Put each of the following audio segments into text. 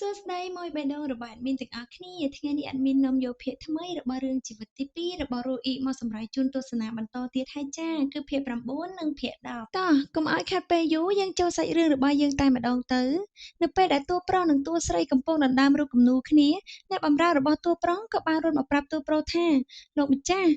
សួស្តីមួយបេះដូងរបស់អាដមីនទាំងអស់គ្នាថ្ងៃនេះអាដមីននាំយកភាគថ្មីរបស់រឿងជីវិតទី2របស់រស់អ៊ីមកសម្រាប់ជូនទស្សនាបន្តទៀតហើយចាគឺភាគ9និងភាគ10តោះកុំឲ្យខាត់ពេលយូរយើងចូលសាច់រឿងរបស់យើងតែម្ដងទៅនៅពេលដែលតួប្រុសនិងតួស្រីកំពុងដណ្ដើមរូបគំនូរគ្នាអ្នកបម្រើរបស់តួប្រុសក៏បានរត់មកប្រាប់តួប្រុសថាលោកម្ចាស់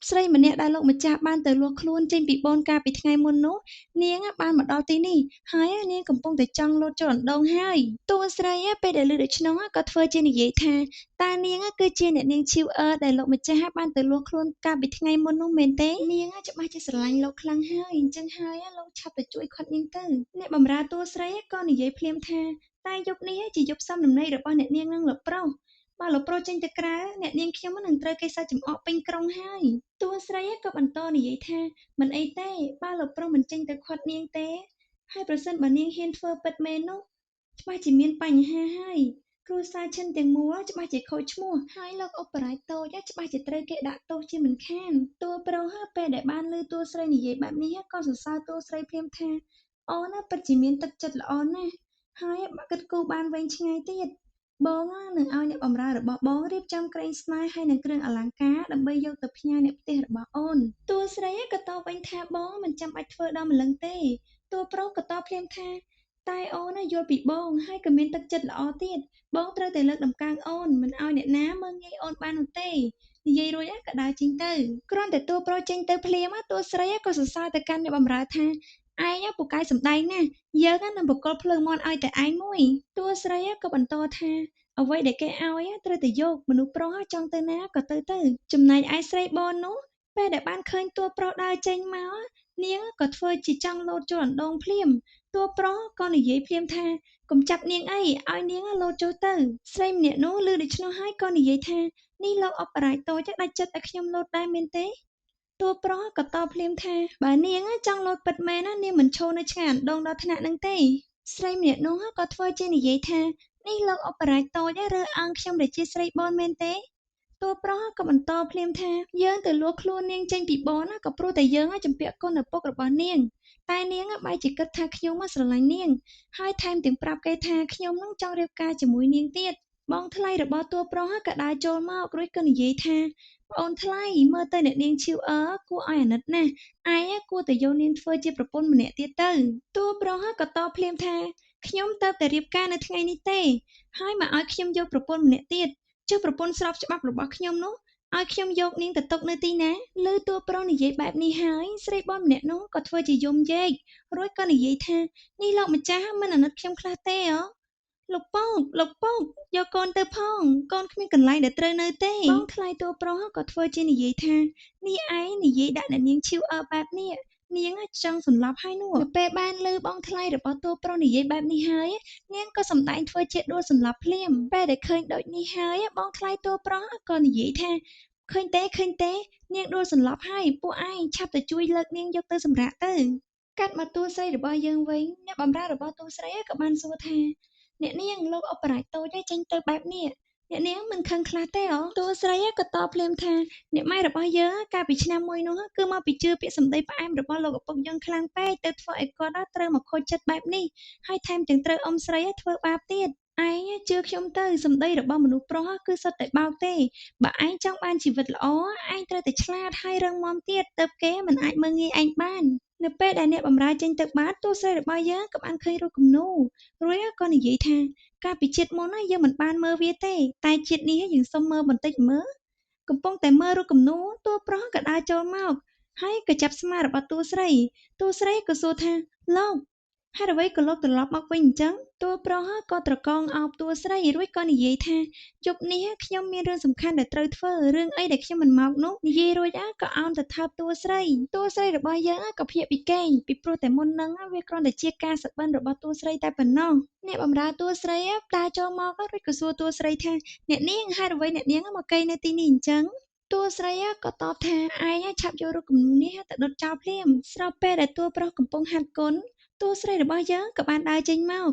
ស្រីម្នាក់ដែលលោកម្ចាស់បានទៅលាស់ខ្លួនចេញពីបនកាលពីថ្ងៃមុននោះនាងបានមកដល់ទីនេះហើយនាងកំពុងតែចង់លោតចូលអណ្ដូងហើយតួស្រីពេលដែលឮដូច្នោះក៏ធ្វើជានិយាយថាតើនាងគឺជាអ្នកនាងឈីវអឺដែលលោកម្ចាស់បានទៅលាស់ខ្លួនកាលពីថ្ងៃមុននោះមែនទេនាងច្បាស់ជាស្រឡាញ់លោកខ្លាំងហើយអញ្ចឹងហើយលោកឆាប់ទៅជួយខាត់នាងទៅអ្នកបម្រើតួស្រីក៏និយាយភ្លាមថាតែយប់នេះជាយប់សំដំណេករបស់អ្នកនាងនិងលោកប្រុសបើលោកប្រុសចេញទៅក្រៅអ្នកនាងខ្ញុំនឹងត្រូវគេសាច់ចំអកពេញក្រុងហើយតួស្រីក៏បន្តនិយាយថាមិនអីទេបើលោកប្រុសមិនចេញទៅខាត់នាងទេហើយប្រសិនបើនាងហ៊ានធ្វើពិតមែននោះច្បាស់ជាមានបញ្ហាហើយគ្រួសារឈិនទាំងមូលច្បាស់ជាខូចឈ្មោះហើយលោកអបរាជតូចច្បាស់ជាត្រូវគេដាក់ទោសជាមិនខានតួប្រុសពេលដែលបានឮតួស្រីនិយាយបែបនេះក៏សរសើរតួស្រីភ្លាមថាអូនពិតជាមានទឹកចិត្តល្អណាស់ហើយគិតគូរបានវែងឆ្ងាយទៀតបងនឹងឲ្យអ្នកបម្រើរបស់បងរៀបចំក្រែងស្នេហ៍ហើយនឹងគ្រឿងអលង្ការដើម្បីយកទៅផ្ញើអ្នកផ្ទះរបស់អូនតួស្រីក៏តបវិញថាបងមិនចាំបាច់ធ្វើដល់ម្លឹងទេតួប្រុសក៏តបភ្លាមថាតែអូនយល់ពីបងហើយក៏មានទឹកចិត្តល្អទៀតបងត្រូវតែលើកតម្កើងអូនមិនឲ្យអ្នកណាមើលងាយអូនបាននោះទេនិយាយរួចក៏ដើរចេញទៅគ្រាន់តែតួប្រុសចេញទៅភ្លាមតួស្រីក៏សរសើរទៅកាន់អ្នកបម្រើថាឯងពូកែសំដែងណាស់យើងនឹងបកលភ្លើងមាន់ឲ្យតែឯងមួយតួស្រីក៏បន្តថាអ្វីដែលគេឲ្យត្រូវតែយកមនុស្សប្រុសចង់ទៅណាក៏ទៅចំណែកឯស្រីបននោះពេលដែលបានឃើញតួប្រុសដើរចេញមកនាងក៏ធ្វើជាចង់លោតចូលអណ្ដូងភ្លាមតួប្រុសក៏និយាយភ្លាមថាកុំចាប់នាងអីឲ្យនាងលោតចូលទៅស្រីម្នាក់នោះឮដូច្នោះហើយក៏និយាយថានេះលោកអបរាជតូចដាច់ចិត្តឲ្យខ្ញុំលោតដែរមែនទេតួប្រុសក៏តបភ្លាមថាបើនាងចង់លោតពិតមែននាងមិនឈរនៅឆ្ងាយអណ្ដូងដល់ថ្នាក់នឹងទេស្រីម្នាក់នោះក៏ធ្វើជានិយាយថានេះលោកអបរាជតូចរើសអើងខ្ញុំដែលជាស្រីបនមែនទេតួប្រុសក៏បន្តភ្លាមថាយើងទៅលាស់ខ្លួននាងចេញពីបនក៏ព្រោះតែយើងជំពាក់គុណឪពុករបស់នាងតែនាងបែរជាគិតថាខ្ញុំស្រឡាញ់នាងហើយថែមទាំងប្រាប់គេថាខ្ញុំនឹងចង់រៀបការជាមួយនាងទៀតបងថ្លៃរបស់តួប្រុសក៏ដើរចូលមករួចក៏និយាយថាប្អូនថ្លៃមើលទៅអ្នកនាងឈីវអឺគួរឲ្យអាណិតណាស់ឯងគួរតែយកនាងធ្វើជាប្រពន្ធម្នាក់ទៀតទៅតួប្រុសក៏តបភ្លាមថាខ្ញុំទៅតែរៀបការនៅថ្ងៃនេះទេហើយមកឲ្យខ្ញុំយកប្រពន្ធម្នាក់ទៀតចុះប្រពន្ធស្របច្បាប់របស់ខ្ញុំនោះឲ្យខ្ញុំយកនាងទៅទុកនៅទីណាឮតួប្រុសនិយាយបែបនេះហើយស្រីបនម្នាក់នោះក៏ធ្វើជាយំយែករួចក៏និយាយថានេះលោកម្ចាស់មិនអាណិតខ្ញុំខ្លះទេលោកពកយកកូនទៅផងកូនគ្មានកន្លែងដែលត្រូវនៅទេបងថ្លៃតួប្រុសក៏ធ្វើជានិយាយថានេះឯងនិយាយដាក់អ្នកនាងឈីវអើបែបនេះនាងចង់សន្លប់ហើយនោះនៅពេលបានឮបងថ្លៃរបស់តួប្រុសនិយាយបែបនេះហើយនាងក៏សម្ដែងធ្វើជាដួលសន្លប់ភ្លាមពេលដែលឃើញដូចនេះហើយបងថ្លៃតួប្រុសក៏និយាយថាឃើញទេនាងដួលសន្លប់ហើយពួកឯងឆាប់ទៅជួយលើកនាងយកទៅសម្រាកទៅកាត់មកតួស្រីរបស់យើងវិញអ្នកបម្រើរបស់តួស្រីក៏បានសួរថាអ្នកនាងលោកអបរាជតូចចេញទៅបែបនេះអ្នកនាងមិនខឹងខ្លះទេអូតួស្រីក៏តបភ្លាមថាអ្នកម៉ែរបស់យើងកាលពីឆ្នាំមួយនោះគឺមកពីជឿពាក្យសម្ដីផ្អែមរបស់លោកឪពុកយើងខ្លាំងពេកទៅធ្វើឲ្យគាត់ត្រូវមកខូចចិត្តបែបនេះហើយថែមទាំងត្រូវអ៊ំស្រីធ្វើបាបទៀតឯងជឿខ្ញុំទៅសម្ដីរបស់មនុស្សប្រុសគឺសុទ្ធតែបោកទេបើឯងចង់បានជីវិតល្អឯងត្រូវតែឆ្លាតហើយរឹងមាំទៀតទើបគេមិនអាចមើលងាយឯងបាននៅពេលដែលអ្នកបម្រើចេញទៅបាតតួស្រីរបស់យើងក៏បានឃើញរូបគំនូររួចក៏និយាយថាកាលពីជាតិមុនយើងមិនបានមើលវាទេតែជាតិនេះយើងសុំមើលបន្តិចមើលកំពុងតែមើលរូបគំនូរតួប្រុសក៏ដើរចូលមកហើយក៏ចាប់ស្មារបស់តួស្រីក៏សួរថាលោកហេតុអ្វីក៏លោកត្រឡប់មកវិញអញ្ចឹងតួប្រុសក៏ត្រកងអោបតួស្រីរួចក៏និយាយថាយប់នេះខ្ញុំមានរឿងសំខាន់ដែលត្រូវធ្វើរឿងអីដែលខ្ញុំមិនមកនោះនិយាយរួចក៏អោនទៅថើបតួស្រីរបស់យើងក៏ភ្ញាក់ពីគេងពីព្រោះតែមុននឹងវាគ្រាន់តែជាការសបិនរបស់តួស្រីតែប៉ុណ្ណោះអ្នកបម្រើតួស្រីដើរចូលមករួចក៏សួរតួស្រីថាអ្នកនាងហេតុអ្វីអ្នកនាងមកគេងនៅទីនេះអញ្ចឹងតួស្រីក៏តបថាឯងឆាប់យករូបគំនូរនេះទៅដុតចោលភ្លាមស្របពេលដែលតួប្រុសកំពុងហាត់គុនតួស្រីរបស់យើងក៏បានដើរចេញមក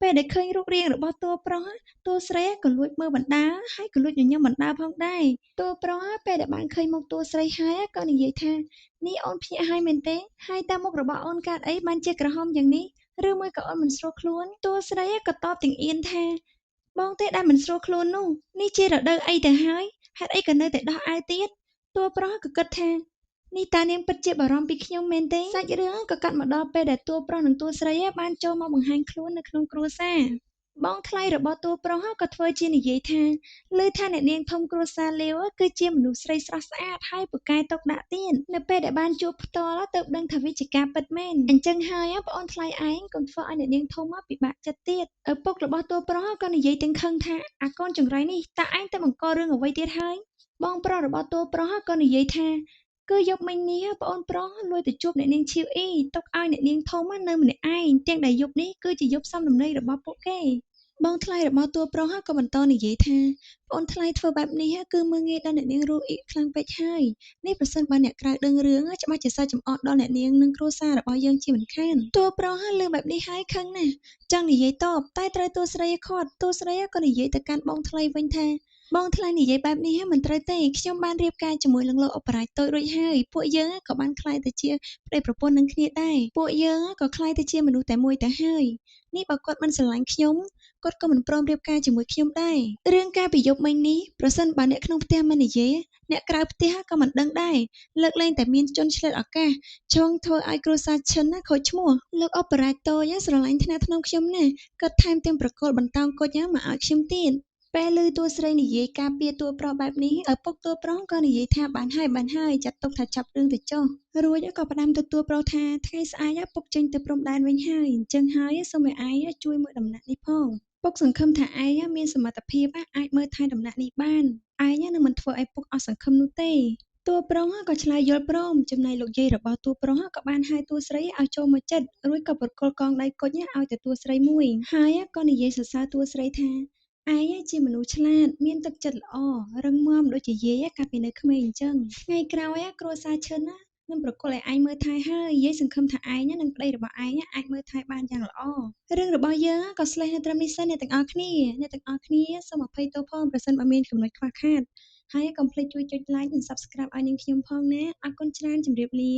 ពេលដែលឃើញរូបរាងរបស់តួប្រុសតួស្រីក៏លួចមើលបណ្ដាហើយក៏លួចញញឹមបណ្ដាផងដែរតួប្រុសពេលដែលបានឃើញមុខតួស្រីហើយក៏និយាយថានេះអូនភ្ញាក់ហើយមែនទេហើយតើមុខរបស់អូនកើតអីបានជាក្រហមយ៉ាងនេះឬមួយក៏អូនមិនស្រួលខ្លួនតួស្រីក៏តបទាំងអៀនថា បងទេដែលមិនស្រួលខ្លួននោះនេះជារដូវអីទៅហើយហេតុអីក៏នៅតែដោះអាវទៀតតួប្រុសក៏គិតថានេះតើនាងពិតជាបារម្ភពីខ្ញុំមែនទេសាច់រឿងក៏កាត់មកដល់ពេលដែលតួប្រុសនិងតួស្រីបានចូលមកបង្ហាញខ្លួននៅក្នុងគ្រួសារបងថ្លៃរបស់តួប្រុសក៏ធ្វើជានិយាយថាឮថាអ្នកនាងធំគ្រួសារលាវគឺជាមនុស្សស្រីស្រស់ស្អាតហើយពូកែតុកដាក់ទៀតនៅពេលដែលបានជួបផ្ទាល់ទើបដឹងថាវាជាការពិតមែនអញ្ចឹងហើយប្អូនថ្លៃឯងកុំធ្វើឲ្យអ្នកនាងធំពិបាកចិត្តទៀតឪពុករបស់តួប្រុសក៏និយាយទាំងខឹងថាអាកូនចង្រៃនេះតើឯងទៅបង្ករឿងអ្វីទៀតហើយបងប្រុសរបស់តួប្រុសក៏និយាយថាគឺយប់មិញនេះប្អូនប្រុសលួចទៅជួបអ្នកនាងឈីវអ៊ីទុកឲ្យអ្នកនាងធំនៅម្នាក់ឯងទាំងដែលយប់នេះគឺជាយប់សំដំណេករបស់ពួកគេបងថ្លៃរបស់តួប្រុសក៏បន្តនិយាយថាប្អូនថ្លៃធ្វើបែបនេះគឺមើលងាយដល់អ្នកនាងរੂអ៊ីខ្លាំងពេកហើយនេះប្រសិនបើអ្នកក្រៅដឹងរឿងច្បាស់ជាសើចចំអកដល់អ្នកនាងនិងគ្រួសាររបស់យើងជាមិនខានតួប្រុសលើបែបនេះហើយខឹងណាស់ចង់និយាយតបតែត្រូវតួស្រីខាត់តួស្រីក៏និយាយទៅកាន់បងថ្លៃវិញថាបងថ្លៃនិយាយបែបនេះមិនត្រូវទេខ្ញុំបានរៀបការជាមួយនឹងលោកអបរាជតូចរួចហើយពួកយើងក៏បានក្លាយទៅជាប្តីប្រពន្ធនឹងគ្នាដែរពួកយើងក៏ក្លាយទៅជាមនុស្សតែមួយទៅហើយនេះបើគាត់មិនស្រឡាញ់ខ្ញុំគាត់ក៏មិនព្រមរៀបការជាមួយខ្ញុំដែររឿងការពីយប់មិញនេះប្រសិនបើអ្នកក្នុងផ្ទះមិននិយាយអ្នកក្រៅផ្ទះក៏មិនដឹងដែរលើកលែងតែមានជនឆ្លៀតឱកាសចង់ធ្វើឲ្យគ្រួសារឈិនខូចឈ្មោះលោកអបរាជតូចស្រឡាញ់ថ្នាក់ក្នុងខ្ញុំណាស់គាត់ថែមទាំងប្រកល់បន្តោងគុជមកឲ្យខ្ញុំទៀតពេលឮតួស្រីនិយាយការពារតួប្រុសបែបនេះឪពុកតួប្រុសក៏និយាយថាបានហើយចាត់ទុកថាចាប់រឿងទៅចុះរួចក៏ផ្ដាំទៅតួប្រុសថាថ្ងៃស្អែកពុកចេញទៅព្រំដែនវិញហើយអញ្ចឹងហើយសូមឲ្យឯងជួយមើលដំណាក់នេះផងពុកសង្ឃឹមថាឯងមានសមត្ថភាពអាចមើលថែដំណាក់នេះបានឯងនឹងមិនធ្វើឲ្យពុកអស់សង្ឃឹមនោះទេតួប្រុសក៏ឆ្លើយយល់ព្រមចំណែកលោកយាយរបស់តួប្រុសក៏បានហៅតួស្រីឲ្យចូលមកចិត្តរួចក៏ប្រគល់កងដៃគុជឲ្យទៅតួស្រីមួយហើយក៏និយាយសរសើរតួស្រីថាឯងជាមនុស្សឆ្លាតមានទឹកចិត្តល្អរឹងមាំដូចជាយាយកាលពីនៅក្មេងអញ្ចឹងថ្ងៃក្រោយគ្រួសារឈិននឹងប្រគល់ឲ្យឯងមើលថែហើយយាយសង្ឃឹមថាឯងនិងប្តីរបស់ឯងអាចមើលថែបានយ៉ាងល្អរឿងរបស់យើងក៏ស្លេះនៅត្រឹមនេះសិនអ្នកទាំងអស់គ្នាសូមអភ័យទោសផងប្រសិនបើមានចំណុចខ្វះខាតហើយកុំភ្លេចជួយចុច like និង subscribe ឲ្យនាងខ្ញុំផងណាអរគុណច្រើនជម្រាបលា